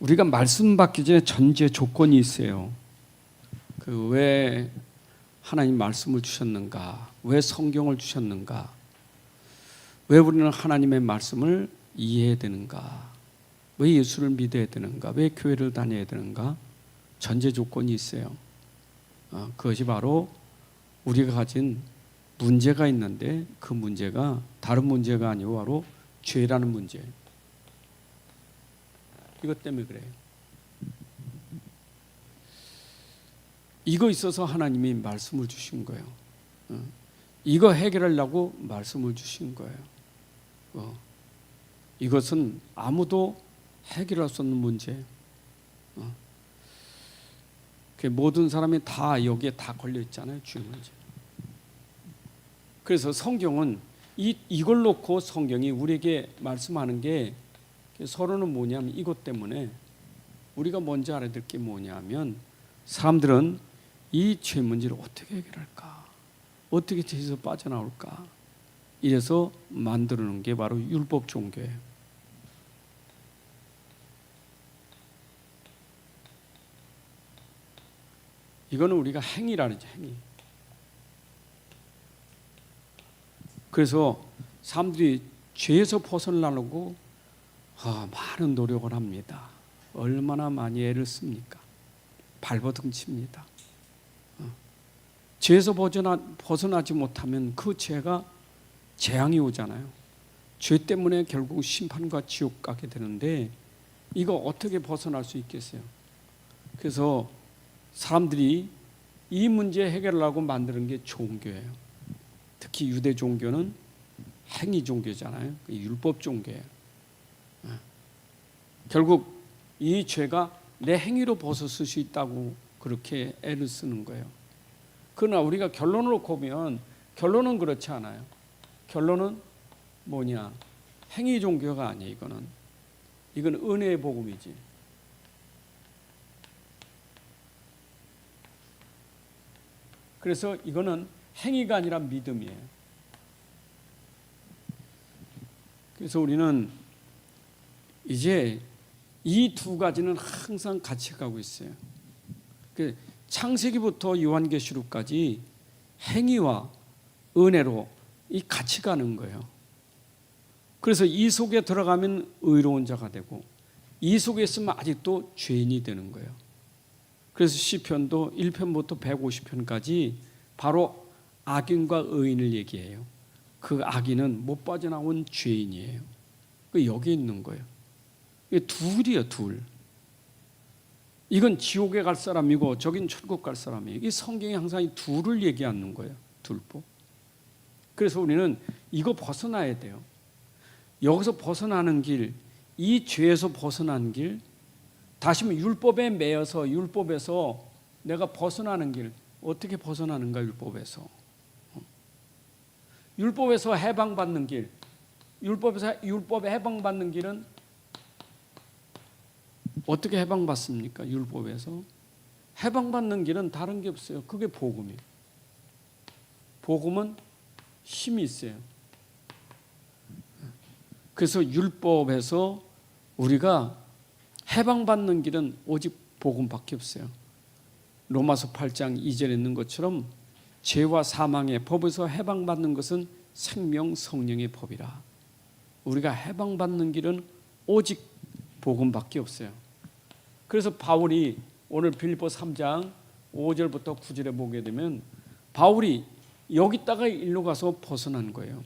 우리가 말씀 받기 전에 전제 조건이 있어요. 그 왜 하나님 말씀을 주셨는가? 왜 성경을 주셨는가? 왜 우리는 하나님의 말씀을 이해해야 되는가? 왜 예수를 믿어야 되는가? 왜 교회를 다녀야 되는가? 전제 조건이 있어요. 그것이 바로 우리가 가진 문제가 있는데 그 문제가 다른 문제가 아니고 바로 죄라는 문제. 이것 때문에 그래요. 이거 있어서 하나님이 말씀을 주신 거예요. 이거 해결하려고 말씀을 주신 거예요. 이것은 아무도 해결할 수 없는 문제. 모든 사람이 다 여기에 다 걸려 있잖아요. 주의 문제. 그래서 성경은 이걸 놓고 성경이 우리에게 말씀하는 게 서로는 뭐냐면 이것 때문에 우리가 먼저 알아야 될 게 뭐냐면 사람들은 이 죄 문제를 어떻게 해결할까? 어떻게 죄에서 빠져나올까? 이래서 만들어 놓은 게 바로 율법 종교예요. 이거는 우리가 행위라 그러죠. 행위. 그래서 사람들이 죄에서 벗어나려고 많은 노력을 합니다. 얼마나 많이 애를 씁니까? 발버둥 칩니다. 죄에서 벗어나지 못하면 그 죄가 재앙이 오잖아요. 죄 때문에 결국 심판과 지옥 가게 되는데 이거 어떻게 벗어날 수 있겠어요? 그래서 사람들이 이 문제 해결하려고 만드는 게 종교예요. 특히 유대 종교는 행위 종교잖아요. 율법 종교예요. 결국 이 죄가 내 행위로 벗어설 수 있다고 그렇게 애를 쓰는 거예요. 그러나 우리가 결론을 놓고 보면 결론은 그렇지 않아요. 결론은 뭐냐? 행위 종교가 아니에요. 이건 은혜의 복음이지. 그래서 이거는 행위가 아니라 믿음이에요. 그래서 우리는 이제 이 두 가지는 항상 같이 가고 있어요. 창세기부터 요한계시록까지 행위와 은혜로 이 같이 가는 거예요. 그래서 이 속에 들어가면 의로운 자가 되고 이 속에 있으면 아직도 죄인이 되는 거예요. 그래서 시편도 1편부터 150편까지 바로 악인과 의인을 얘기해요. 그 악인은 못 빠져나온 죄인이에요. 여기 있는 거예요. 이게 둘이에요, 둘. 이건 지옥에 갈 사람이고 저긴 천국 갈 사람이에요. 이 성경이 항상 이 둘을 얘기하는 거예요. 둘보. 그래서 우리는 이거 벗어나야 돼요. 여기서 벗어나는 길, 이 죄에서 벗어난 길, 다시 한번 율법에 매여서 율법에서 내가 벗어나는 길, 어떻게 벗어나는가 율법에서. 율법에서 해방받는 길, 율법에 해방받는 길은 어떻게 해방받습니까? 율법에서 해방받는 길은 다른 게 없어요. 그게 복음이에요. 복음은 힘이 있어요. 그래서 율법에서 우리가 해방받는 길은 오직 복음밖에 없어요. 로마서 8장 2절에 있는 것처럼 죄와 사망의 법에서 해방받는 것은 생명 성령의 법이라. 우리가 해방받는 길은 오직 복음밖에 없어요. 그래서 바울이 오늘 빌립보 3장 5절부터 9절에 보게 되면 바울이 여기다가 일로 가서 벗어난 거예요.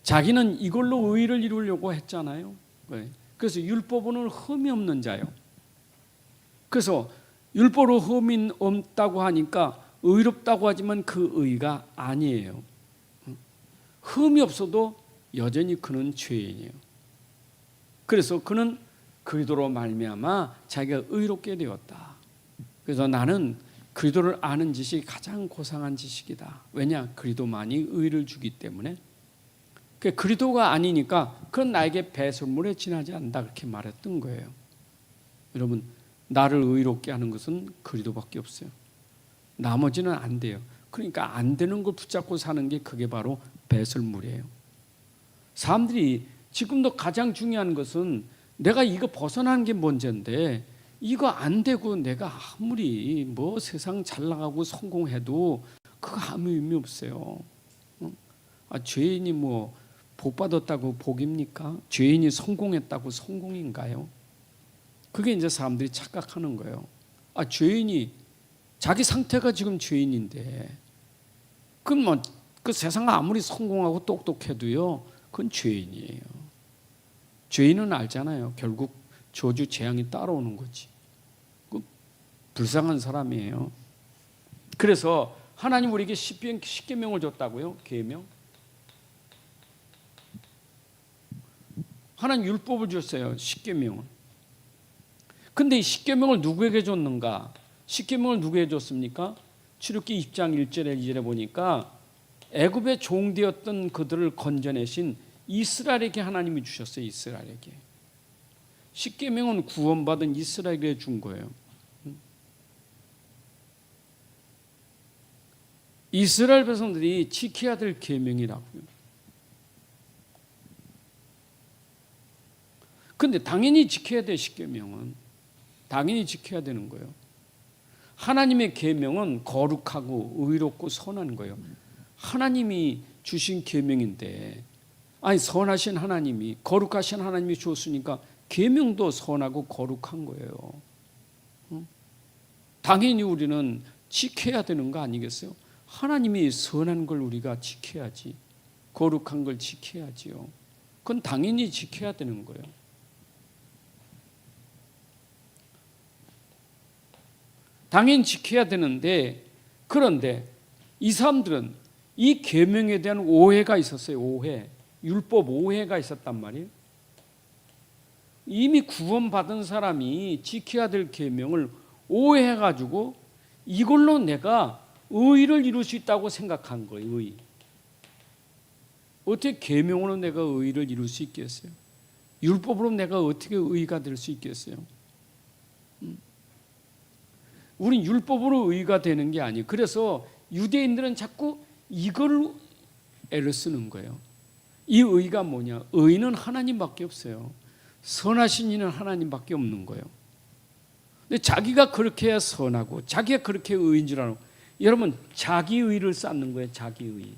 자기는 이걸로 의를 이루려고 했잖아요. 그래서 율법은 흠이 없는 자요. 그래서 율법으로 흠이 없다고 하니까 의롭다고 하지만 그 의가 아니에요. 흠이 없어도 여전히 그는 죄인이에요. 그래서 그는 그리스도로 말미암아 자기가 의롭게 되었다. 그래서 나는 그리스도를 아는 지식이 가장 고상한 지식이다. 왜냐? 그리스도만이 의를 주기 때문에. 그리스도가 아니니까 그건 나에게 배설물에 지나지 않는다 그렇게 말했던 거예요. 여러분, 나를 의롭게 하는 것은 그리스도밖에 없어요. 나머지는 안 돼요. 그러니까 안 되는 걸 붙잡고 사는 게 그게 바로 배설물이에요. 사람들이 지금도 가장 중요한 것은 내가 이거 벗어나는 게 문제인데 이거 안 되고 내가 아무리 뭐 세상 잘 나가고 성공해도 그거 아무 의미 없어요. 죄인이 뭐 복 받았다고 복입니까? 죄인이 성공했다고 성공인가요? 그게 이제 사람들이 착각하는 거예요. 죄인이 자기 상태가 지금 죄인인데 그럼 뭐 그 세상 아무리 성공하고 똑똑해도요 그건 죄인이에요. 죄인은 알잖아요. 결국 저주 재앙이 따라오는 거지. 그 불쌍한 사람이에요. 그래서 하나님 우리에게 십계명을 줬다고요. 계명. 하나님 율법을 줬어요. 십계명을. 근데 이 십계명을 누구에게 줬는가? 십계명을 누구에게 줬습니까? 출애굽기 2장 1절에 2절에 보니까 애굽의 종되었던 그들을 건져내신 이스라엘에게 하나님이 주셨어요. 이스라엘에게. 십계명은 구원받은 이스라엘에게 준 거예요. 이스라엘 백성들이 지켜야 될 계명이라고요. 근데 당연히 지켜야 돼. 십계명은 당연히 지켜야 되는 거예요. 하나님의 계명은 거룩하고 의롭고 선한 거예요. 하나님이 주신 계명인데, 선하신 하나님이, 거룩하신 하나님이 주었으니까 계명도 선하고 거룩한 거예요. 당연히 우리는 지켜야 되는 거 아니겠어요? 하나님이 선한 걸 우리가 지켜야지, 거룩한 걸 지켜야지요. 그건 당연히 지켜야 되는 거예요. 당연히 지켜야 되는데, 그런데 이 사람들은 이 계명에 대한 오해가 있었어요. 오해. 율법 오해가 있었단 말이에요. 이미 구원받은 사람이 지켜야 될 계명을 오해해가지고 이걸로 내가 의를 이룰 수 있다고 생각한 거예요. 의. 어떻게 계명으로 내가 의를 이룰 수 있겠어요? 율법으로 내가 어떻게 의가 될 수 있겠어요? 우린 율법으로 의가 되는 게 아니에요. 그래서 유대인들은 자꾸 이걸 애를 쓰는 거예요. 이 의가 뭐냐? 의는 하나님밖에 없어요. 선하신 이는 하나님밖에 없는 거예요. 근데 자기가 그렇게 해야 선하고 자기가 그렇게 의인 줄 알고, 여러분 자기 의를 쌓는 거예요. 자기 의.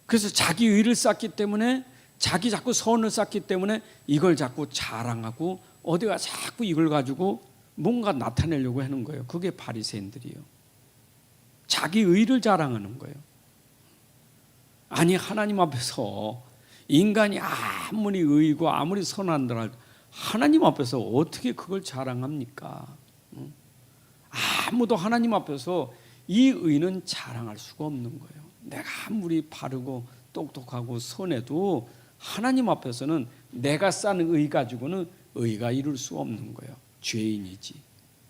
그래서 자기 의를 쌓기 때문에, 자기 자꾸 선을 쌓기 때문에 이걸 자꾸 자랑하고 어디가 자꾸 이걸 가지고 뭔가 나타내려고 하는 거예요. 그게 바리새인들이에요. 자기 의를 자랑하는 거예요. 아니 하나님 앞에서 인간이 아무리 의고 아무리 선한들 할지라도 하나님 앞에서 어떻게 그걸 자랑합니까? 아무도 하나님 앞에서 이 의는 자랑할 수가 없는 거예요. 내가 아무리 바르고 똑똑하고 선해도 하나님 앞에서는 내가 쌓는 의 가지고는 의가 이룰 수 없는 거예요. 죄인이지.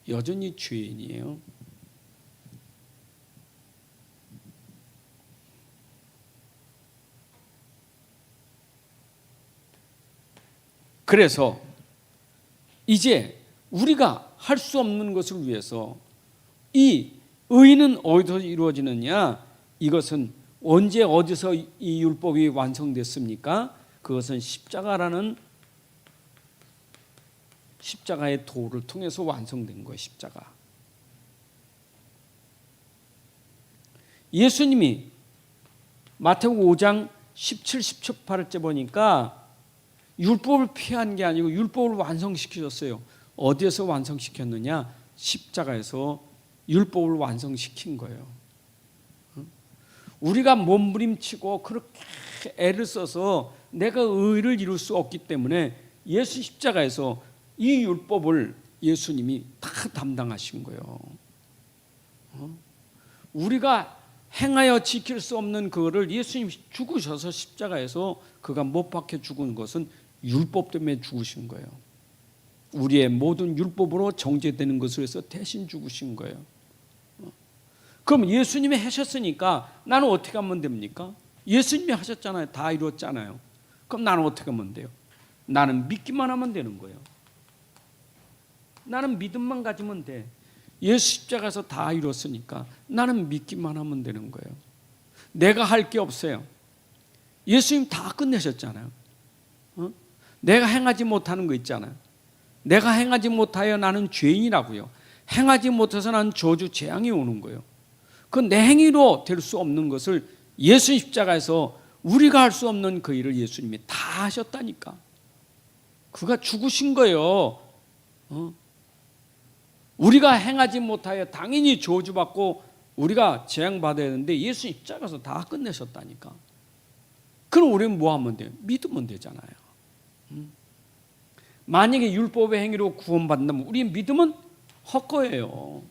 여전히 죄인이에요. 그래서 이제 우리가 할 수 없는 것을 위해서 이 의는 어디서 이루어지느냐? 이것은 언제 어디서 이 율법이 완성됐습니까? 그것은 십자가라는 십자가의 도를 통해서 완성된 거예요. 십자가. 예수님이 마태복음 5장 17, 18절 보니까 율법을 피한 게 아니고 율법을 완성시키셨어요. 어디에서 완성시켰느냐? 십자가에서 율법을 완성시킨 거예요. 우리가 몸부림치고 그렇게 애를 써서 내가 의를 이룰 수 없기 때문에 예수 십자가에서 이 율법을 예수님이 다 담당하신 거예요. 우리가 행하여 지킬 수 없는 그거를 예수님이 죽으셔서 십자가에서 그가 못 박혀 죽은 것은 율법 때문에 죽으신 거예요. 우리의 모든 율법으로 정죄되는 것을 위해서 대신 죽으신 거예요. 그럼 예수님이 하셨으니까 나는 어떻게 하면 됩니까? 예수님이 하셨잖아요. 다 이뤘잖아요. 그럼 나는 어떻게 하면 돼요? 나는 믿기만 하면 되는 거예요. 나는 믿음만 가지면 돼. 예수 십자가에서 다 이뤘으니까 나는 믿기만 하면 되는 거예요. 내가 할 게 없어요. 예수님 다 끝내셨잖아요. 내가 행하지 못하는 거 있잖아요. 내가 행하지 못하여 나는 죄인이라고요. 행하지 못해서 나는 저주 재앙이 오는 거예요. 그 내 행위로 될 수 없는 것을 예수 십자가에서 우리가 할 수 없는 그 일을 예수님이 다 하셨다니까. 그가 죽으신 거예요. 우리가 행하지 못하여 당연히 저주받고 우리가 재앙받아야 되는데 예수 십자가에서 다 끝내셨다니까. 그럼 우리는 뭐 하면 돼요? 믿으면 되잖아요. 만약에 율법의 행위로 구원받는다면 우리의 믿음은 헛거예요.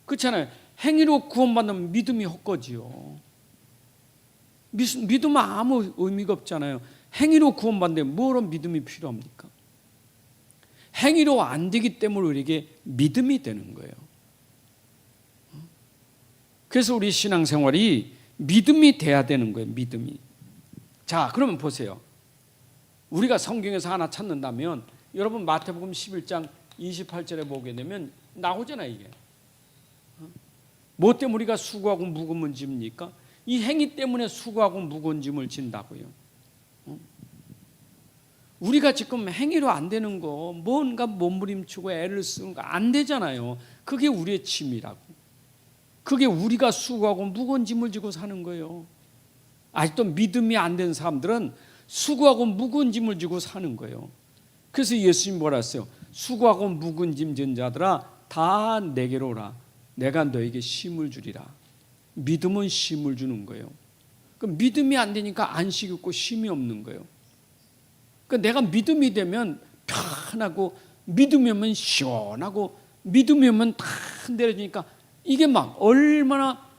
그렇잖아요. 행위로 구원받는 믿음이 헛거지요. 믿음은 아무 의미가 없잖아요. 행위로 구원받는데 뭐런 믿음이 필요합니까? 행위로 안 되기 때문에 우리에게 믿음이 되는 거예요. 그래서 우리 신앙생활이 믿음이 돼야 되는 거예요. 믿음이. 자, 그러면 보세요. 우리가 성경에서 하나 찾는다면 여러분 마태복음 11장 28절에 보게 되면 나오잖아요. 이게. 뭐 때문에 우리가 수고하고 무거운 짐입니까? 이 행위 때문에 수고하고 무거운 짐을 진다고요. 우리가 지금 행위로 안 되는 거 뭔가 몸부림치고 애를 쓰는 거 안 되잖아요. 그게 우리의 짐이라고. 그게 우리가 수고하고 무거운 짐을 지고 사는 거예요. 아직도 믿음이 안 된 사람들은 수고하고 무거운 짐을 지고 사는 거예요. 그래서 예수님 뭐라 했어요? 수고하고 무거운 짐 진 자들아 다 내게로 오라. 내가 너에게 쉼을 주리라. 믿음은 쉼을 주는 거예요. 그 믿음이 안 되니까 안식이 없고 쉼이 없는 거예요. 그러니까 내가 믿음이 되면 편하고 믿음이 오면 시원하고 믿음이 오면 다 내려지니까 이게 막 얼마나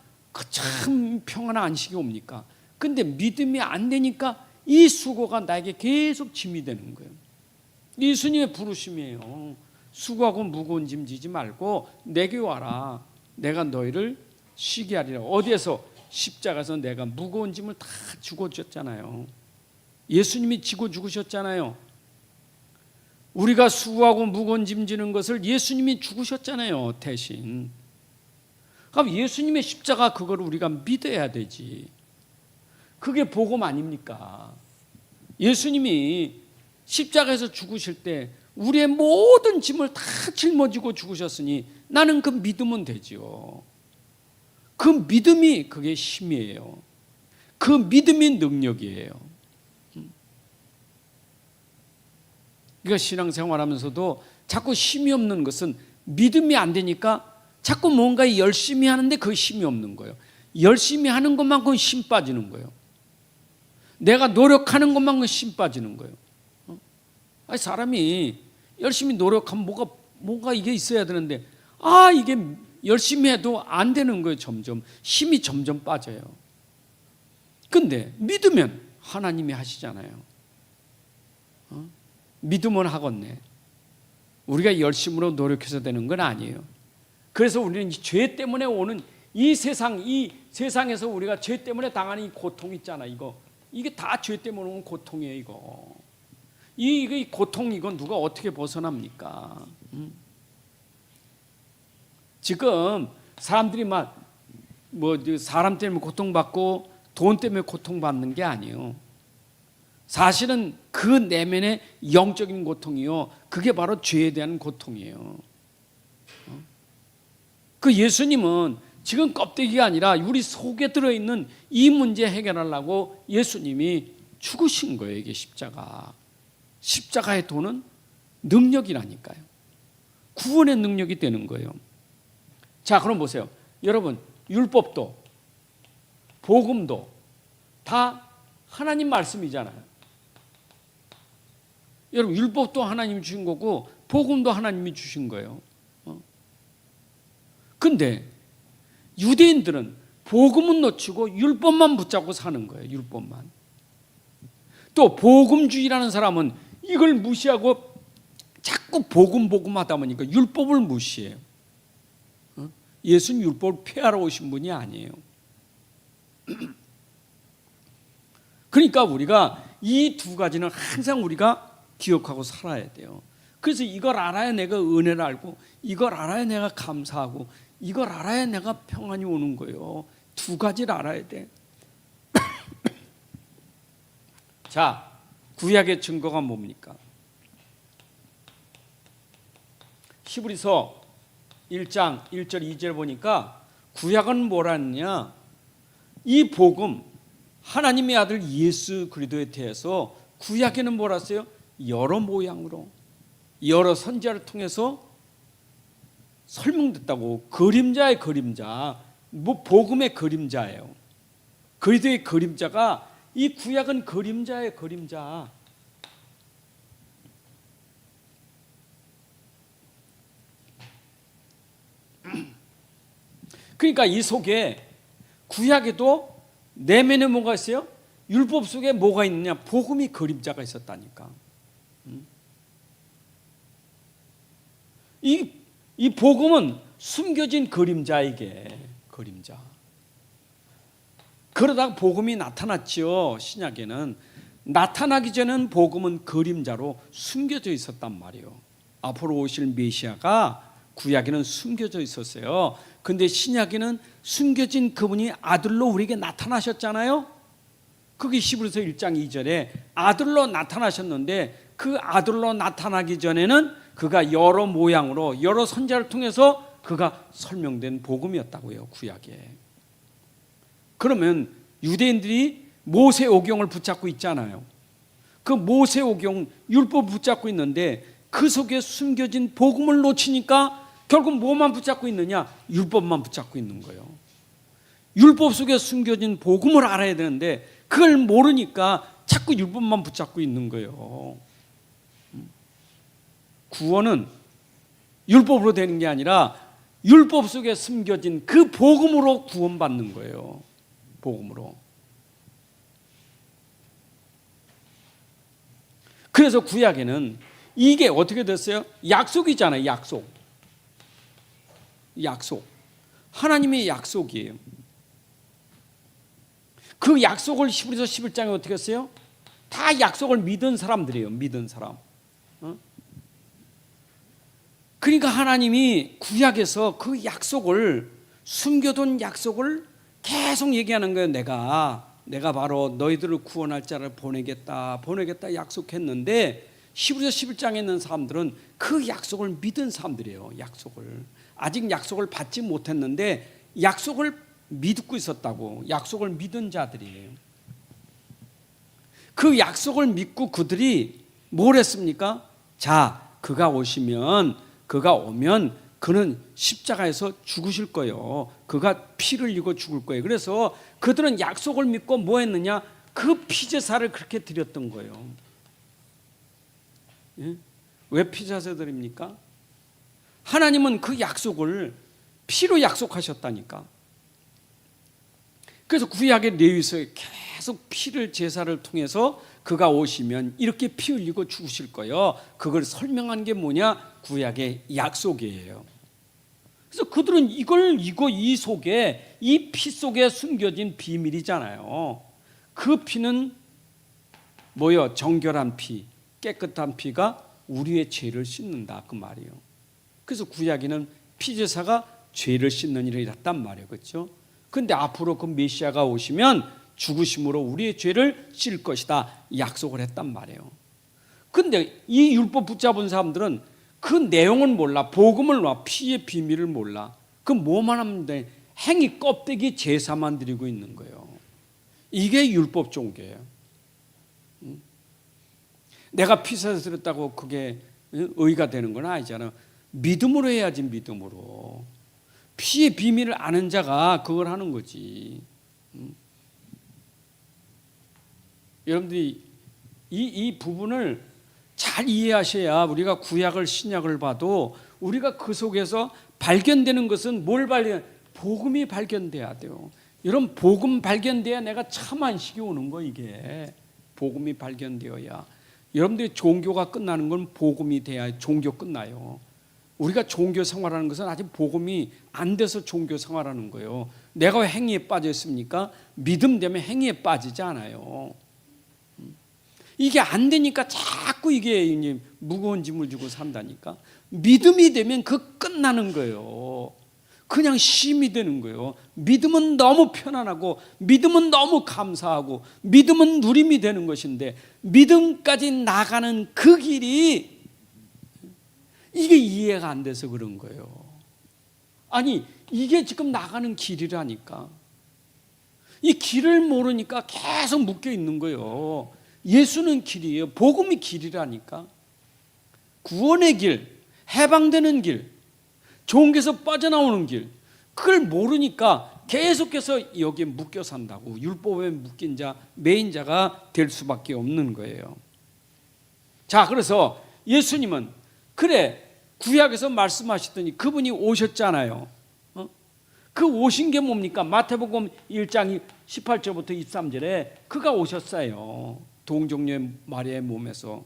참 평안한 안식이 옵니까? 근데 믿음이 안 되니까 이 수고가 나에게 계속 짐이 되는 거예요. 예수님의 부르심이에요. 수고하고 무거운 짐 지지 말고 내게 와라. 내가 너희를 쉬게 하리라. 어디에서? 십자가에서 내가 무거운 짐을 다 주고 줬잖아요. 예수님이 지고 죽으셨잖아요. 우리가 수고하고 무거운 짐 지는 것을 예수님이 죽으셨잖아요. 대신. 그럼 예수님의 십자가 그걸 우리가 믿어야 되지. 그게 복음 아닙니까? 예수님이 십자가에서 죽으실 때 우리의 모든 짐을 다 짊어지고 죽으셨으니 나는 그 믿으면 되지요. 그 믿음이 그게 힘이에요. 그 믿음이 능력이에요. 그러니까 신앙생활하면서도 자꾸 힘이 없는 것은 믿음이 안 되니까 자꾸 뭔가 열심히 하는데 그 힘이 없는 거예요. 열심히 하는 것만큼 힘 빠지는 거예요. 내가 노력하는 것만큼 힘 빠지는 거예요. 아니, 사람이 열심히 노력하면 뭐가 이게 있어야 되는데 이게 열심히 해도 안 되는 거예요. 점점 힘이 점점 빠져요. 근데 믿으면 하나님이 하시잖아요. 믿으면 하겠네. 우리가 열심으로 노력해서 되는 건 아니에요. 그래서 우리는 죄 때문에 오는 이 세상에서 우리가 죄 때문에 당하는 이 고통 있잖아. 이게 다 죄 때문에 오는 고통이에요. 이 고통 이건 누가 어떻게 벗어납니까? 지금 사람들이 사람 때문에 고통받고 돈 때문에 고통받는 게 아니에요. 사실은 그 내면의 영적인 고통이요. 그게 바로 죄에 대한 고통이에요. 그 예수님은 지금 껍데기가 아니라 우리 속에 들어있는 이 문제 해결하려고 예수님이 죽으신 거예요. 이게 십자가. 십자가의 도는 능력이라니까요. 구원의 능력이 되는 거예요. 자, 그럼 보세요. 여러분, 율법도 복음도 다 하나님 말씀이잖아요. 여러분, 율법도 하나님이 주신 거고 복음도 하나님이 주신 거예요. 근데 유대인들은 복음은 놓치고 율법만 붙잡고 사는 거예요. 율법만. 또 복음주의라는 사람은 이걸 무시하고 자꾸 복음 하다 보니까 율법을 무시해요. 예수는 율법을 폐하러 오신 분이 아니에요. 그러니까 우리가 이 두 가지는 항상 우리가 기억하고 살아야 돼요. 그래서 이걸 알아야 내가 은혜를 알고 이걸 알아야 내가 감사하고 이걸 알아야 내가 평안이 오는 거예요. 두 가지를 알아야 돼. 자, 구약의 증거가 뭡니까? 히브리서 1장 1절 2절 보니까 구약은 뭐라 했냐? 이 복음, 하나님의 아들 예수 그리스도에 대해서 구약에는 뭐라 했어요? 여러 모양으로, 여러 선지자를 통해서 설명됐다고. 그림자의 그림자, 뭐 복음의 그림자예요. 그리스도의 그림자가, 이 구약은 그림자의 그림자. 그러니까 이 속에, 구약에도 내면에 뭐가 있어요? 율법 속에 뭐가 있느냐? 복음이 그림자가 있었다니까. 이 복음은 숨겨진 그림자, 이게 그림자. 그러다가 복음이 나타났죠. 신약에는 나타나기 전에는 복음은 그림자로 숨겨져 있었단 말이에요. 앞으로 오실 메시아가 구약에는 숨겨져 있었어요. 근데 신약에는 숨겨진 그분이 아들로 우리에게 나타나셨잖아요. 그게 히브리서 1장 2절에 아들로 나타나셨는데, 그 아들로 나타나기 전에는 그가 여러 모양으로 여러 선지자를 통해서 그가 설명된 복음이었다고요, 구약에. 그러면 유대인들이 모세오경을 붙잡고 있잖아요. 그 모세오경 율법 붙잡고 있는데 그 속에 숨겨진 복음을 놓치니까 결국 뭐만 붙잡고 있느냐? 율법만 붙잡고 있는 거예요. 율법 속에 숨겨진 복음을 알아야 되는데 그걸 모르니까 자꾸 율법만 붙잡고 있는 거예요. 구원은 율법으로 되는 게 아니라 율법 속에 숨겨진 그 복음으로 구원받는 거예요. 복음으로. 그래서 구약에는 이게 어떻게 됐어요? 약속이잖아요. 약속. 하나님의 약속이에요. 그 약속을 히브리서 11장에 어떻게 했어요? 다 약속을 믿은 사람들이에요. 믿은 사람. 그러니까 하나님이 구약에서 그 약속을, 숨겨둔 약속을 계속 얘기하는 거예요. 내가 바로 너희들을 구원할 자를 보내겠다 약속했는데, 히브리서 11장에 있는 사람들은 그 약속을 믿은 사람들이에요. 아직 약속을 받지 못했는데 약속을 믿고 있었다고. 약속을 믿은 자들이에요. 그 약속을 믿고 그들이 뭘 했습니까? 자, 그가 오면 그는 십자가에서 죽으실 거예요. 그가 피를 흘리고 죽을 거예요. 그래서 그들은 약속을 믿고 뭐 했느냐? 그 피제사를 그렇게 드렸던 거예요. 예? 왜 피제사 드립니까? 하나님은 그 약속을 피로 약속하셨다니까. 그래서 구약의 레위서에 계속 피를, 제사를 통해서 그가 오시면 이렇게 피 흘리고 죽으실 거예요. 그걸 설명한 게 뭐냐? 구약의 약속이에요. 그래서 그들은 이 속에, 이 피 속에 숨겨진 비밀이잖아요. 그 피는 뭐요? 정결한 피, 깨끗한 피가 우리의 죄를 씻는다, 그 말이에요. 그래서 구약에는 피제사가 죄를 씻는 일을 했단 말이에요. 그렇죠? 근데 앞으로 그 메시아가 오시면 죽으심으로 우리의 죄를 씻을 것이다 약속을 했단 말이에요. 근데 이 율법 붙잡은 사람들은 그 내용은 몰라. 복음을 몰라. 피의 비밀을 몰라. 그 뭐만 하면 돼? 행위 껍데기 제사만 드리고 있는 거예요. 이게 율법 종교예요. 내가 피제사 드렸다고 그게 의가 되는 건 아니잖아요. 믿음으로 해야지. 믿음으로. 피의 비밀을 아는 자가 그걸 하는 거지. 여러분들이 이 부분을 잘 이해하셔야 우리가 구약을, 신약을 봐도 우리가 그 속에서 발견되는 것은 뭘 복음이 발견돼야 돼요. 여러분, 복음 발견돼야 내가 참 안식이 오는 거. 이게 복음이 발견되어야. 여러분들이 종교가 끝나는 건 복음이 돼야 종교 끝나요. 우리가 종교 생활하는 것은 아직 복음이 안 돼서 종교 생활하는 거예요. 내가 왜 행위에 빠져 있습니까? 믿음 되면 행위에 빠지지 않아요. 이게 안 되니까 자꾸 이게 무거운 짐을 지고 산다니까. 믿음이 되면 그 끝나는 거예요. 그냥 쉼이 되는 거예요. 믿음은 너무 편안하고 믿음은 너무 감사하고 믿음은 누림이 되는 것인데 믿음까지 나가는 그 길이 이게 이해가 안 돼서 그런 거예요. 아니 이게 지금 나가는 길이라니까. 이 길을 모르니까 계속 묶여 있는 거예요. 예수는 길이에요. 복음이 길이라니까. 구원의 길, 해방되는 길, 좋은 데서 빠져나오는 길, 그걸 모르니까 계속해서 여기에 묶여 산다고. 율법에 묶인 자, 매인 자가 될 수밖에 없는 거예요. 자, 그래서 예수님은 그래 구약에서 말씀하셨더니 그분이 오셨잖아요. 그 오신 게 뭡니까? 마태복음 1장 18절부터 23절에 그가 오셨어요. 동정녀의 마리아의 몸에서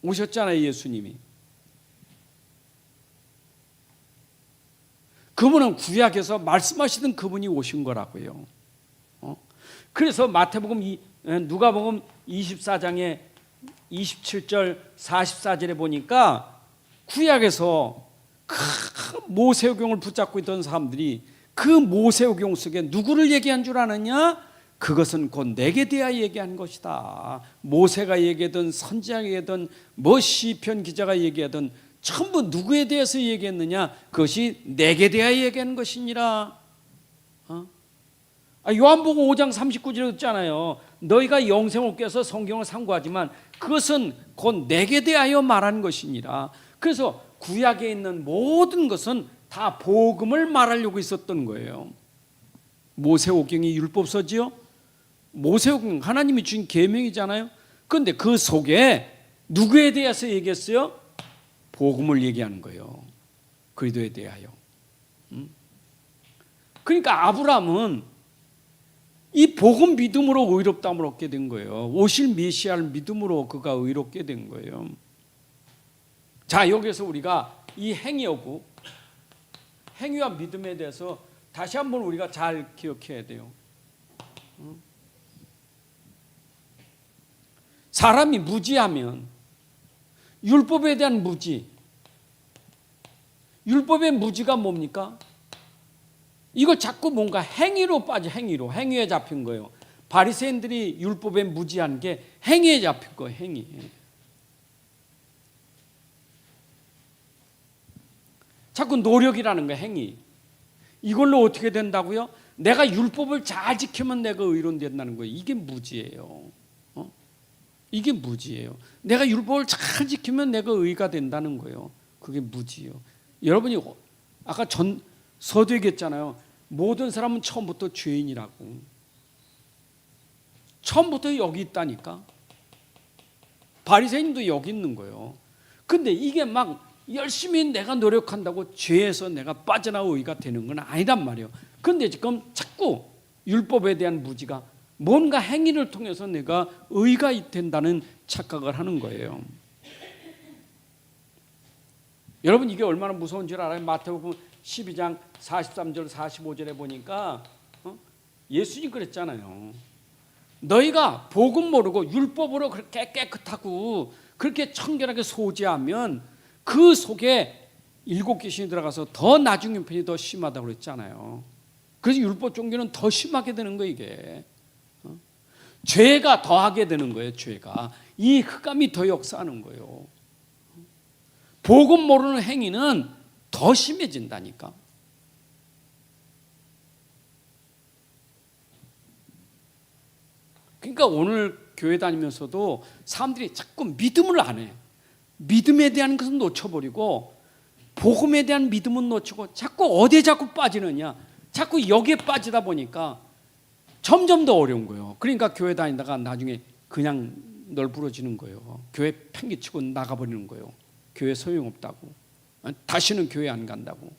오셨잖아요. 예수님이. 그분은 구약에서 말씀하시던 그분이 오신 거라고요. 그래서 누가복음 24장에 27절 44절에 보니까 구약에서 모세오경을 붙잡고 있던 사람들이 그 모세오경 속에 누구를 얘기한 줄 아느냐? 그것은 곧 내게 대하여 얘기한 것이다. 모세가 얘기하던 선지자가 얘기하던 시편 기자가 얘기하던 전부 누구에 대해서 얘기했느냐? 그것이 내게 대하여 얘기한 것이니라. 요한복음 5장 39절에 있잖아요. 너희가 영생을 껴서 성경을 상고하지만 그것은 곧 내게 대하여 말한 것이니라. 그래서 구약에 있는 모든 것은 다 복음을 말하려고 있었던 거예요. 모세오경이 율법서지요. 모세오경 하나님이 주신 계명이잖아요. 그런데 그 속에 누구에 대해서 얘기했어요? 복음을 얘기하는 거예요. 그리스도에 대하여. 그러니까 아브라함은 이 복음 믿음으로 의롭다함을 얻게 된 거예요. 오실 메시아를 믿음으로 그가 의롭게 된 거예요. 자, 여기서 우리가 이 행위하고 행위와 믿음에 대해서 다시 한번 우리가 잘 기억해야 돼요. 사람이 무지하면 율법에 대한 무지, 율법의 무지가 뭡니까? 이거 자꾸 뭔가 행위로 빠져. 행위에 잡힌 거예요. 바리새인들이 율법에 무지한 게 행위에 잡힌 거예요. 행위. 자꾸 노력이라는 거, 행위. 이걸로 어떻게 된다고요? 내가 율법을 잘 지키면 내가 의로운 된다는 거예요. 이게 무지예요. 이게 무지예요. 내가 율법을 잘 지키면 내가 의가 된다는 거예요. 그게 무지예요. 여러분이 아까 서두에 얘기했잖아요. 모든 사람은 처음부터 죄인이라고. 처음부터 여기 있다니까. 바리새인도 여기 있는 거예요. 근데 이게 막 열심히 내가 노력한다고 죄에서 내가 빠져나올 의가 되는 건 아니란 말이에요. 그런데 지금 자꾸 율법에 대한 무지가 뭔가 행위를 통해서 내가 의가 된다는 착각을 하는 거예요. 여러분 이게 얼마나 무서운 줄 알아요? 마태복음 12장 43절 45절에 보니까 예수님 그랬잖아요. 너희가 복음 모르고 율법으로 그렇게 깨끗하고 그렇게 청결하게 소지하면 그 속에 7귀신이 들어가서 더 나중 형편이 더 심하다고 그랬잖아요. 그래서 율법 종교는 더 심하게 되는 거예요. 이게 죄가 더하게 되는 거예요. 죄가 이 흑암이 더 역사하는 거예요. 복음 모르는 행위는 더 심해진다니까. 그러니까 오늘 교회 다니면서도 사람들이 자꾸 믿음을 안 해. 믿음에 대한 것은 놓쳐버리고 복음에 대한 믿음은 놓치고 자꾸 어디에 자꾸 빠지느냐. 자꾸 여기에 빠지다 보니까 점점 더 어려운 거예요. 그러니까 교회 다니다가 나중에 그냥 널브러지는 거예요. 교회 팽개치고 나가버리는 거예요. 교회 소용없다고. 다시는 교회 안 간다고.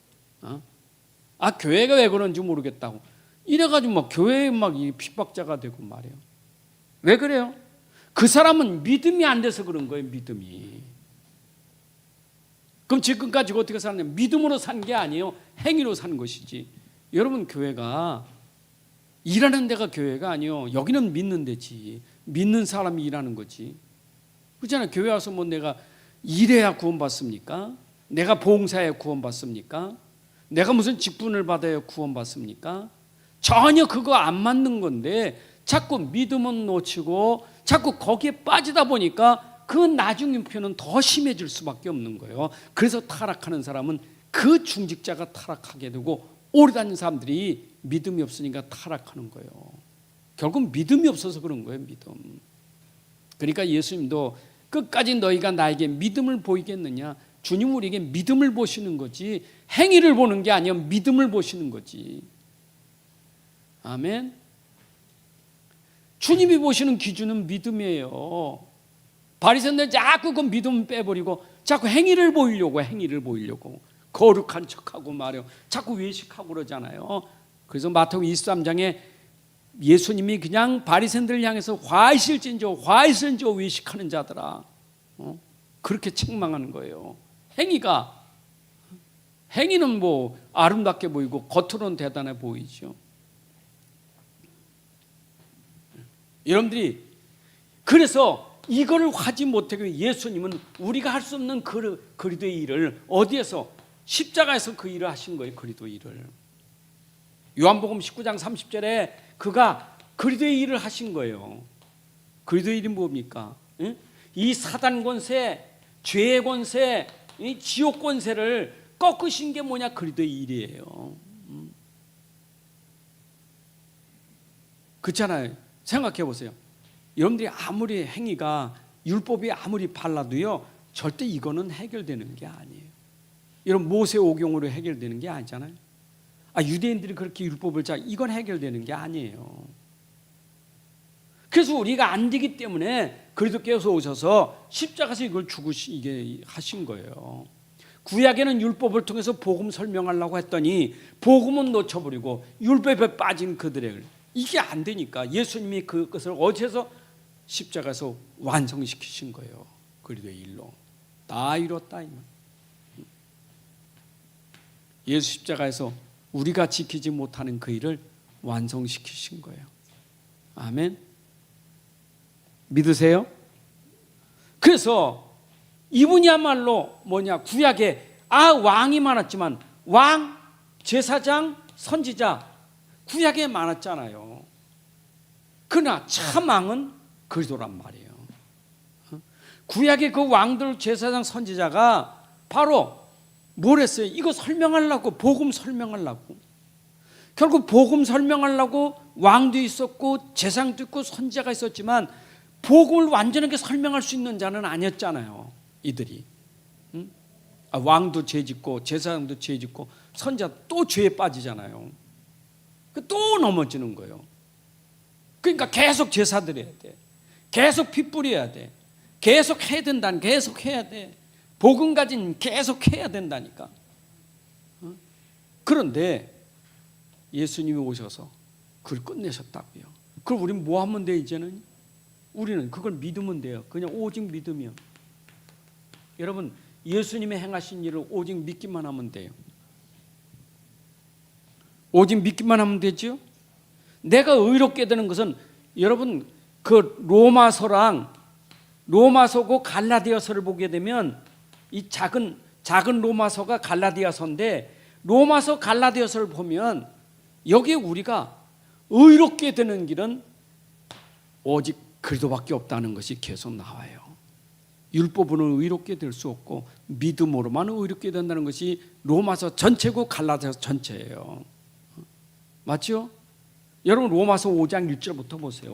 교회가 왜 그런지 모르겠다고. 이래가지고 막 교회에 막 핍박자가 되고 말이에요. 왜 그래요? 그 사람은 믿음이 안 돼서 그런 거예요. 믿음이. 그럼 지금까지 어떻게 살았냐? 믿음으로 산 게 아니에요. 행위로 산 것이지. 여러분 교회가 일하는 데가 교회가 아니에요. 여기는 믿는 데지. 믿는 사람이 일하는 거지. 그렇잖아요. 교회 와서 뭐 내가 일해야 구원받습니까? 내가 봉사해 구원받습니까? 내가 무슨 직분을 받아야 구원받습니까? 전혀 그거 안 맞는 건데 자꾸 믿음은 놓치고 자꾸 거기에 빠지다 보니까 그 나중표는 더 심해질 수밖에 없는 거예요. 그래서 타락하는 사람은 그 중직자가 타락하게 되고 오래 다니는 사람들이 믿음이 없으니까 타락하는 거예요. 결국 믿음이 없어서 그런 거예요. 믿음. 그러니까 예수님도 끝까지 너희가 나에게 믿음을 보이겠느냐. 주님 우리에게 믿음을 보시는 거지 행위를 보는 게 아니라 믿음을 보시는 거지. 아멘. 주님이 보시는 기준은 믿음이에요. 바리새인들 자꾸 그 믿음 빼버리고 자꾸 행위를 보이려고 거룩한 척하고 말이요. 자꾸 외식하고 그러잖아요. 그래서 마태복음 23장에 예수님이 그냥 바리새인들을 향해서 화이실진저 외식하는 자들아, 그렇게 책망하는 거예요. 행위는 뭐 아름답게 보이고 겉으로는 대단해 보이죠. 여러분들이 그래서 이거를 하지 못하고 예수님은 우리가 할 수 없는 그리도의 일을 어디에서 십자가에서 그 일을 하신 거예요. 그리도의 일을. 요한복음 19장 30절에 그가 그리도의 일을 하신 거예요. 그리도의 일이 뭡니까? 이 사단 권세, 죄의 권세, 이 지옥 권세를 꺾으신 게 뭐냐? 그리도의 일이에요. 그렇잖아요. 생각해 보세요. 여러분들이 아무리 행위가 율법이 아무리 발라도요 절대 이거는 해결되는 게 아니에요. 여러분 모세오경으로 해결되는 게 아니잖아요. 유대인들이 그렇게 율법을 이건 해결되는 게 아니에요. 그래서 우리가 안 되기 때문에 그리스도께서 오셔서 십자가에서 이걸 죽으시게 하신 거예요. 구약에는 율법을 통해서 복음 설명하려고 했더니 복음은 놓쳐버리고 율법에 빠진 그들을 이게 안 되니까 예수님이 그것을 어디서 십자가에서 완성시키신 거예요. 그리도의 일로 다 이뤘다. 예수 십자가에서 우리가 지키지 못하는 그 일을 완성시키신 거예요. 아멘. 믿으세요? 그래서 이분이야말로 구약에 왕이 많았지만 왕, 제사장, 선지자 구약에 많았잖아요. 그러나 참 왕은 그리스도란 말이에요. 구약의 그 왕들, 제사장, 선지자가 바로 뭘 했어요? 이거 설명하려고, 복음 설명하려고. 결국 복음 설명하려고 왕도 있었고 제사장도 있고 선지자가 있었지만 복음을 완전하게 설명할 수 있는 자는 아니었잖아요. 이들이. 왕도 죄 짓고 제사장도 죄 짓고 선지자 또 죄에 빠지잖아요. 또 넘어지는 거예요. 그러니까 계속 제사 드려야 돼. 계속 피 뿌려야 돼. 계속 해야 된다는, 계속 해야 돼. 복음 가진 계속 해야 된다니까. 그런데 예수님이 오셔서 그걸 끝내셨다고요. 그럼 우리는 뭐 하면 돼 이제는? 우리는 그걸 믿으면 돼요. 그냥 오직 믿으면. 여러분 예수님이 행하신 일을 오직 믿기만 하면 돼요. 오직 믿기만 하면 되죠. 내가 의롭게 되는 것은 여러분 그 로마서고 갈라디아서를 보게 되면 이 작은 로마서가 갈라디아서인데 로마서 갈라디아서를 보면 여기에 우리가 의롭게 되는 길은 오직 그리스도밖에 없다는 것이 계속 나와요. 율법으로는 의롭게 될 수 없고 믿음으로만 의롭게 된다는 것이 로마서 전체고 갈라디아서 전체예요. 맞죠? 여러분 로마서 5장 1절부터 보세요.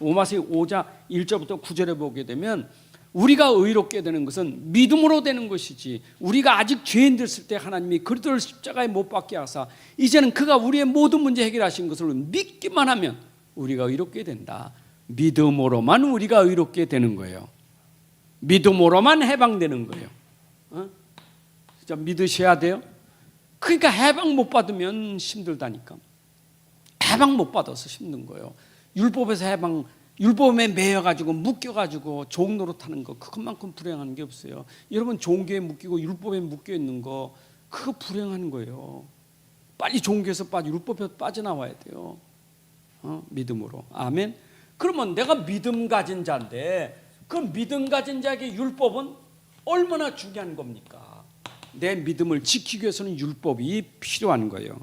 로마서 5장 1절부터 9절에 보게 되면 우리가 의롭게 되는 것은 믿음으로 되는 것이지 우리가 아직 죄인 됐을 때 하나님이 그리스도를 십자가에 못 박게 하사 이제는 그가 우리의 모든 문제 해결하신 것을 믿기만 하면 우리가 의롭게 된다. 믿음으로만 우리가 의롭게 되는 거예요. 믿음으로만 해방되는 거예요. 진짜 믿으셔야 돼요. 그러니까 해방 못 받으면 힘들다니까. 해방 못 받아서 힘든 거예요. 율법에서 해방, 율법에 매여가지고 묶여가지고 종 노릇하는 거 그것만큼 불행한 게 없어요. 여러분 종교에 묶이고 율법에 묶여 있는 거 그거 불행한 거예요. 빨리 종교에서 율법에서 빠져나와야 돼요. 믿음으로. 아멘. 그러면 내가 믿음 가진 자인데 그 믿음 가진 자에게 율법은 얼마나 중요한 겁니까? 내 믿음을 지키기 위해서는 율법이 필요한 거예요.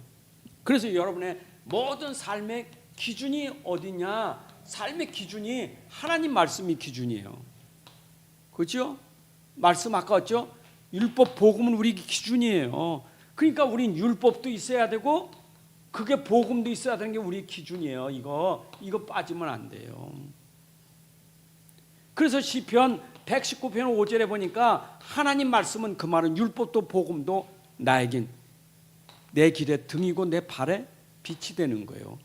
그래서 여러분의 모든 삶의 기준이 어디냐? 삶의 기준이 하나님 말씀이 기준이에요. 그렇죠? 말씀 아까 왔죠? 율법 복음은 우리 기준이에요. 그러니까 우린 율법도 있어야 되고 그게 복음도 있어야 되는 게 우리 기준이에요. 이거 빠지면 안 돼요. 그래서 시편 119편 5절에 보니까 하나님 말씀은 그 말은 율법도 복음도 나에겐 내 길에 등이고 내 발에 빛이 되는 거예요.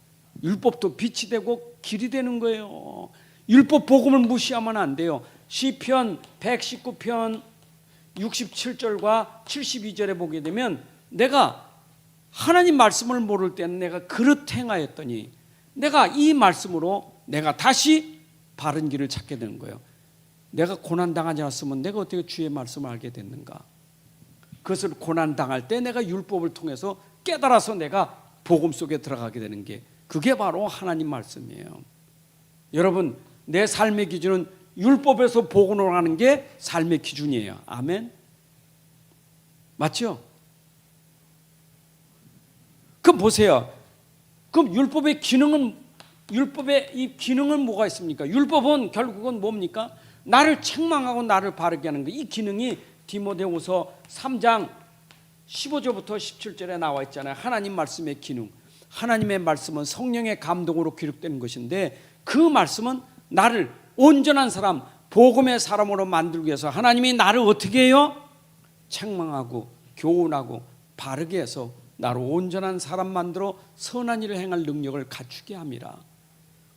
율법도 빛이 되고 길이 되는 거예요. 율법 복음을 무시하면 안 돼요. 시편 119편 67절과 72절에 보게 되면 내가 하나님 말씀을 모를 때는 내가 그릇 행하였더니 내가 이 말씀으로 내가 다시 바른 길을 찾게 되는 거예요. 내가 고난당하지 않았으면 내가 어떻게 주의 말씀을 알게 됐는가? 그것을 고난당할 때 내가 율법을 통해서 깨달아서 내가 복음 속에 들어가게 되는 게 그게 바로 하나님 말씀이에요. 여러분, 내 삶의 기준은 율법에서 복음으로 가는 게 삶의 기준이에요. 아멘? 맞죠? 그럼 보세요. 그럼 율법의 이 기능은 뭐가 있습니까? 율법은 결국은 뭡니까? 나를 책망하고 나를 바르게 하는 거. 이 기능이 디모데후서 3장 15절부터 17절에 나와 있잖아요. 하나님 말씀의 기능. 하나님의 말씀은 성령의 감동으로 기록되는 것인데 그 말씀은 나를 온전한 사람, 복음의 사람으로 만들기 위해서 하나님이 나를 어떻게 해요? 책망하고 교훈하고 바르게 해서 나를 온전한 사람 만들어 선한 일을 행할 능력을 갖추게 함이라.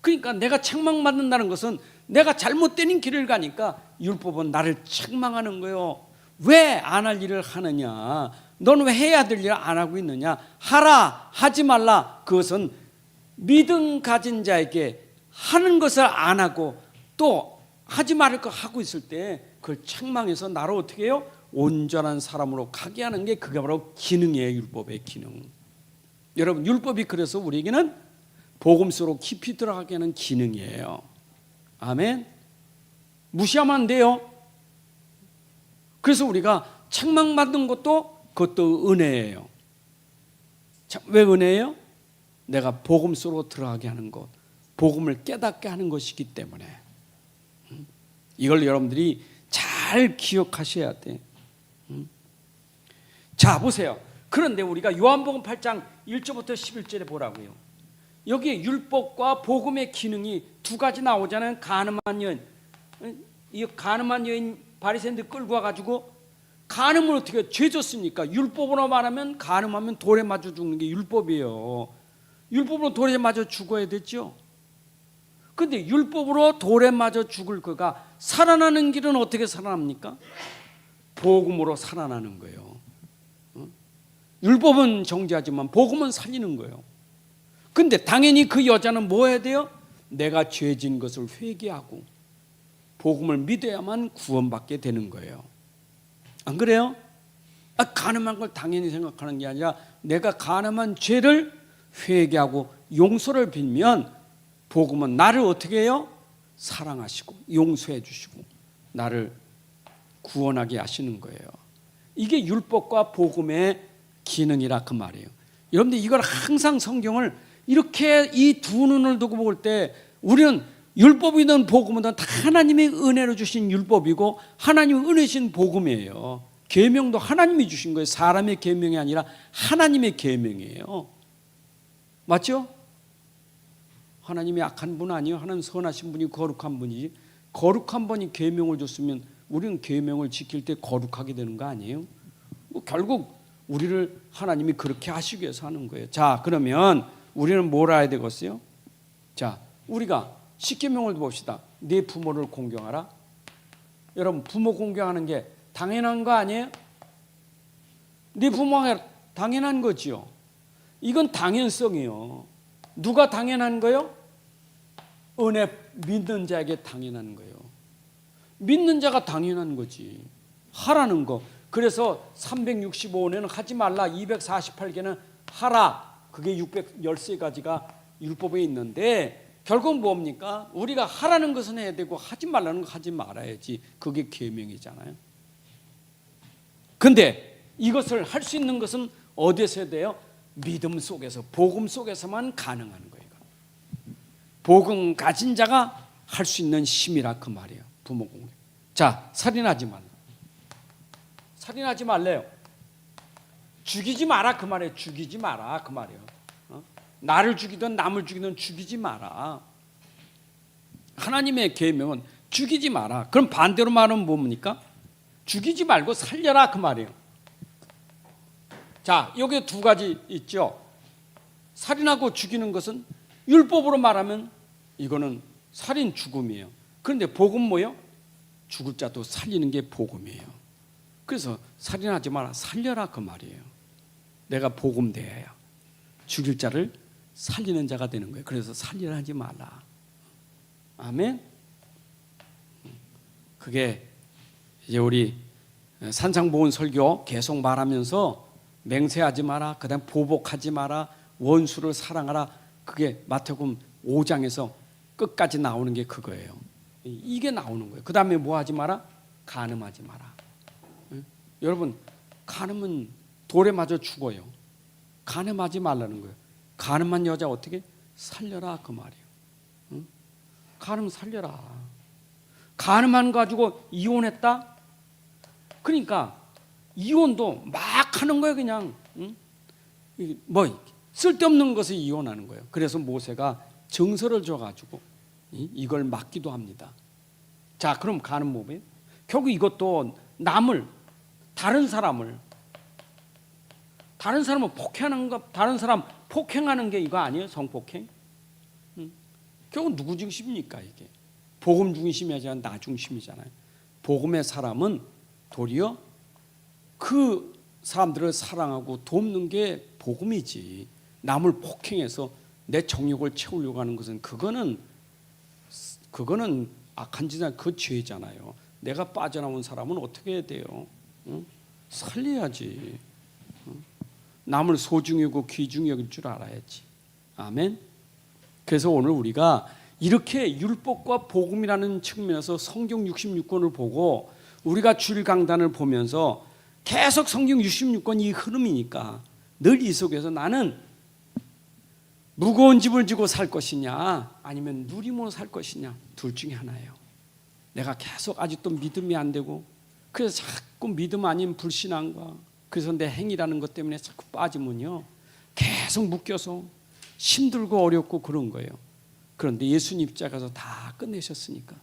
그러니까 내가 책망받는다는 것은 내가 잘못된 길을 가니까 율법은 나를 책망하는 거예요. 왜 안 할 일을 하느냐? 너는 왜 해야 될 일을 안 하고 있느냐? 하라, 하지 말라. 그것은 믿음 가진 자에게 하는 것을 안 하고 또 하지 말을 거 하고 있을 때 그걸 책망해서 나를 어떻게 해요? 온전한 사람으로 가게 하는 게 그게 바로 기능이에요. 율법의 기능. 여러분, 율법이 그래서 우리에게는 복음 속으로 깊이 들어가게 하는 기능이에요. 아멘. 무시하면 안 돼요. 그래서 우리가 책망받는 것도 그것도 은혜예요. 왜 은혜예요? 내가 복음 속으로 들어가게 하는 것, 복음을 깨닫게 하는 것이기 때문에 이걸 여러분들이 잘 기억하셔야 돼. 자, 보세요. 그런데 우리가 요한복음 8장 1절부터 11절에 보라고요. 여기에 율법과 복음의 기능이 두 가지 나오잖아요. 가늠한 여인, 이 가늠한 여인 바리새인들 끌고 와가지고 간음을 어떻게 해요? 죄 졌으니까 율법으로 말하면 간음하면 돌에 맞아 죽는 게 율법이에요. 율법으로 돌에 맞아 죽어야 됐죠. 그런데 율법으로 돌에 맞아 죽을 그가 살아나는 길은 어떻게 살아납니까? 복음으로 살아나는 거예요. 율법은 정죄하지만 복음은 살리는 거예요. 근데 당연히 그 여자는 뭐 해야 돼요? 내가 죄진 것을 회개하고 복음을 믿어야만 구원받게 되는 거예요. 안 그래요? 간음한 걸 당연히 생각하는 게 아니라 내가 간음한 죄를 회개하고 용서를 빌면 복음은 나를 어떻게 해요? 사랑하시고 용서해 주시고 나를 구원하게 하시는 거예요. 이게 율법과 복음의 기능이라 그 말이에요. 여러분들 이걸 항상 성경을 이렇게 이 두 눈을 두고 볼 때 우리는 율법이든 복음이든 다 하나님의 은혜로 주신 율법이고 하나님의 은혜신 복음이에요. 계명도 하나님이 주신 거예요. 사람의 계명이 아니라 하나님의 계명이에요. 맞죠? 하나님이 악한 분 아니에요. 하나님 선하신 분이 거룩한 분이지. 거룩한 분이 계명을 줬으면 우리는 계명을 지킬 때 거룩하게 되는 거 아니에요? 결국 우리를 하나님이 그렇게 하시기 위해서 하는 거예요. 자, 그러면 우리는 뭘 알아야 되겠어요? 자, 우리가 십계명을 봅시다. 네 부모를 공경하라. 여러분, 부모 공경하는 게 당연한 거 아니에요? 네 부모가 당연한 거지요. 이건 당연성이요. 누가 당연한 거요? 은혜 믿는 자에게 당연한 거예요. 믿는 자가 당연한 거지. 하라는 거. 그래서 365개는 하지 말라, 248개는 하라. 그게 613가지가 율법에 있는데 결국 뭡니까? 우리가 하라는 것은 해야 되고 하지 말라는 거 하지 말아야지. 그게 계명이잖아요. 근데 이것을 할 수 있는 것은 어디서 해야 돼요? 믿음 속에서, 복음 속에서만 가능한 거예요. 복음 가진 자가 할 수 있는 힘이라 그 말이에요. 부모 공격. 자, 살인하지 말라. 살인하지 말래요. 죽이지 마라 그 말이에요. 죽이지 마라 그 말이에요. 나를 죽이든 남을 죽이든 죽이지 마라. 하나님의 계명은 죽이지 마라. 그럼 반대로 말하면 뭡니까? 죽이지 말고 살려라 그 말이에요. 자, 여기 두 가지 있죠. 살인하고 죽이는 것은 율법으로 말하면 이거는 살인 죽음이에요. 그런데 복음 뭐예요? 죽을 자도 살리는 게 복음이에요. 그래서 살인하지 마라, 살려라 그 말이에요. 내가 복음 대해야 죽일 자를 살리는 자가 되는 거예요. 그래서 살리라 하지 말라. 아멘. 그게 이제 우리 산상보훈 설교 계속 말하면서 맹세하지 마라, 그다음 보복하지 마라, 원수를 사랑하라. 그게 마태복음 5장에서 끝까지 나오는 게 그거예요. 이게 나오는 거예요. 그다음에 뭐 하지 마라? 간음하지 마라. 여러분, 간음은 돌에 맞아 죽어요. 간음하지 말라는 거예요. 간음한 여자 어떻게? 살려라 그 말이에요. 간음 살려라. 간음한 거 가지고 이혼했다? 그러니까 이혼도 막 하는 거예요. 그냥 뭐 쓸데없는 것을 이혼하는 거예요. 그래서 모세가 정서를 줘가지고 이걸 막기도 합니다. 자, 그럼 간음 뭐예요? 결국 이것도 남을, 다른 사람을 폭행하는 거, 다른 사람 폭행하는 게 이거 아니에요? 성폭행? 결국 누구 중심입니까 이게? 복음 중심이 아니라 나 중심이잖아요. 복음의 사람은 도리어 그 사람들을 사랑하고 돕는 게 복음이지. 남을 폭행해서 내 정욕을 채우려고 하는 것은 그거는 악한 짓이나 그 죄잖아요. 내가 빠져나온 사람은 어떻게 해야 돼요? 살려야지. 남을 소중히 여기고 귀중히 여길 줄 알아야지. 아멘. 그래서 오늘 우리가 이렇게 율법과 복음이라는 측면에서 성경 66권을 보고 우리가 주일 강단을 보면서 계속 성경 66권 이 흐름이니까 늘 이 속에서 나는 무거운 집을 지고 살 것이냐 아니면 누림으로 살 것이냐, 둘 중에 하나예요. 내가 계속 아직도 믿음이 안 되고 그래서 자꾸 믿음 아닌 불신앙과 그래서 내 행위라는 것 때문에 자꾸 빠지면요 계속 묶여서 힘들고 어렵고 그런 거예요. 그런데 예수님 입장에서 다 끝내셨으니까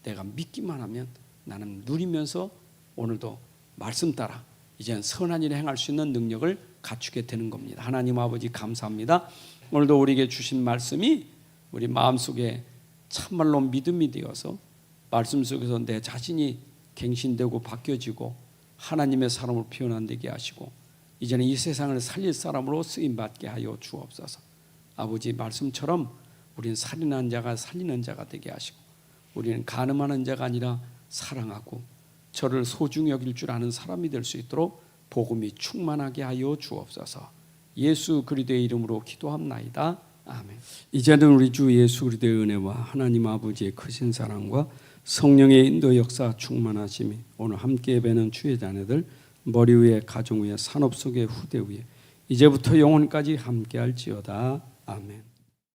내가 믿기만 하면 나는 누리면서 오늘도 말씀 따라 이제는 선한 일을 행할 수 있는 능력을 갖추게 되는 겁니다. 하나님 아버지 감사합니다. 오늘도 우리에게 주신 말씀이 우리 마음속에 참말로 믿음이 되어서 말씀 속에서 내 자신이 갱신되고 바뀌어지고 하나님의 사람으로 표현되게 하시고 이제는 이 세상을 살릴 사람으로 쓰임받게 하여 주옵소서. 아버지 말씀처럼 우리는 살인하는 자가 살리는 자가 되게 하시고 우리는 간음하는 자가 아니라 사랑하고 저를 소중히 여길 줄 아는 사람이 될 수 있도록 복음이 충만하게 하여 주옵소서. 예수 그리스도의 이름으로 기도합나이다. 아멘. 이제는 우리 주 예수 그리스도의 은혜와 하나님 아버지의 크신 사랑과 성령의 인도 역사 충만하심이 오늘 함께 예배는 주의 자녀들 머리 위에 가정 위에 산업 속에 후대 위에 이제부터 영원까지 함께할지어다. 아멘.